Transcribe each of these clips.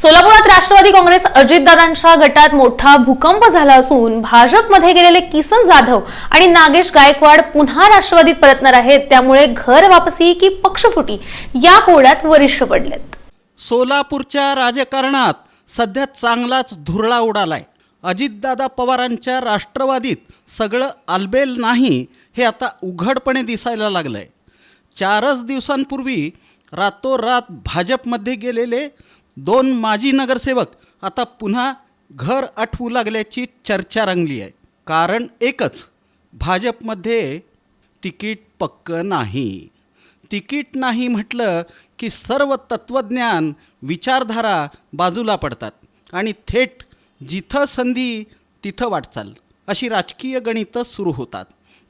सोलापुरात राष्ट्रवादी काँग्रेस अजितदादांच्या गटात मोठा भूकंप झाला असून भाजपमध्ये गेलेले किसन जाधव आणि नागेश गायकवाड पुन्हा राष्ट्रवादीत परतणार आहेत। त्यामुळे घर वापसी की पक्षफुटी या कोड्यात वरिष्ठ पडलेत। सोलापूरच्या राजकारणात सध्या चांगलाच धुरळा उडालाय। अजितदादा पवारांच्या राष्ट्रवादीत सगळं आलबेल नाही हे आता उघडपणे दिसायला लागलंय। 4 दिवसांपूर्वी रातोरात भाजपमध्ये गेलेले 2 माजी नगरसेवक आता पुन्हा घर आठवू लागल्याची चर्चा रंगली आहे। कारण एकच, भाजपमध्ये तिकीट पक्कं नाही। तिकीट नाही म्हटलं की सर्व तत्वज्ञान विचारधारा बाजूला पडतात आणि थेट जिथं संधी तिथं वाटचाल अशी राजकीय गणितं सुरू होतात।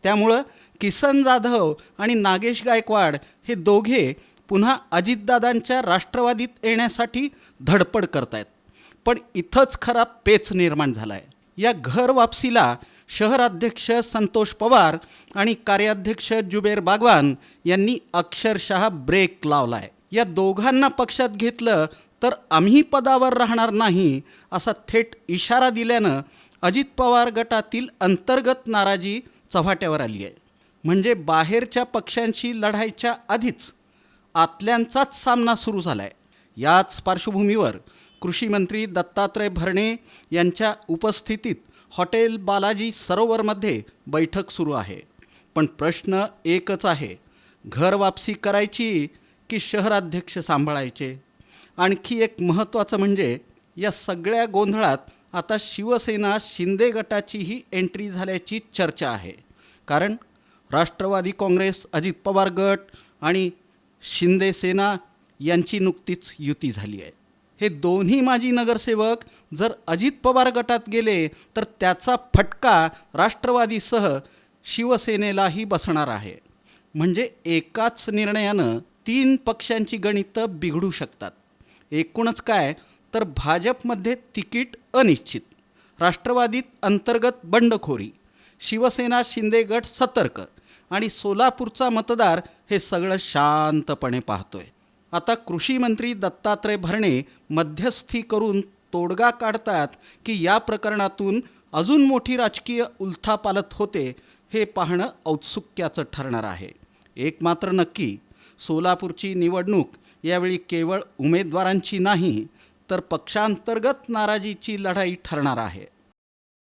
त्यामुळं किसन जाधव आणि नागेश गायकवाड हे दोघे पुन्हा अजितदादांच्या राष्ट्रवादीत येण्यासाठी धडपड करतायत। पण इथंच खरा पेच निर्माण झाला आहे। या घर वापसीला शहराध्यक्ष संतोष पवार आणि कार्याध्यक्ष जुबेर बागवान यांनी अक्षरशः ब्रेक लावला आहे। या दोघांना पक्षात घेतलं तर आम्ही पदावर राहणार नाही असा थेट इशारा दिल्यानं अजित पवार गटातील अंतर्गत नाराजी चव्हाट्यावर आली आहे। म्हणजे बाहेरच्या पक्षांशी लढायच्या आधीच आतल्यांचाच सामना सुरू झाला आहे। याच पार्श्वभूमीवर कृषी मंत्री दत्तात्रय भरणे यांच्या उपस्थितीत हॉटेल बालाजी सरोवरमध्ये बैठक सुरू आहे। पण प्रश्न एकच आहे, घर वापसी करायची की शहराध्यक्ष सांभाळायचे? आणखी एक महत्त्वाचं म्हणजे या सगळ्या गोंधळात आता शिवसेना शिंदे गटाचीही एंट्री झाल्याची चर्चा आहे। कारण राष्ट्रवादी काँग्रेस अजित पवार गट आणि शिंदे सेना यांची नुकतीच युती झाली आहे। हे दोन्ही माजी नगरसेवक जर अजित पवार गटात गेले तर त्याचा फटका राष्ट्रवादीसह शिवसेनेलाही बसणार आहे। म्हणजे एकाच निर्णयानं 3 पक्षांची गणितं बिघडू शकतात। एकूणच काय तर भाजपमध्ये तिकीट अनिश्चित, राष्ट्रवादीत अंतर्गत बंडखोरी, शिवसेना शिंदे गट सतर्क आणि सोलापूरचा मतदार हे सगळं शांतपणे पाहतोय। आता कृषी मंत्री दत्तात्रय भरणे मध्यस्थी करून तोडगा काढतात की या प्रकरणातून अजून मोठी राजकीय उलथापालथ होते हे पाहणं औत्सुक्याचं ठरणार आहे। एक मात्र नक्की, सोलापूरची निवडणूक यावेळी केवळ उमेदवारांची नाही तर पक्षांतर्गत नाराजीची लढाई ठरणार आहे।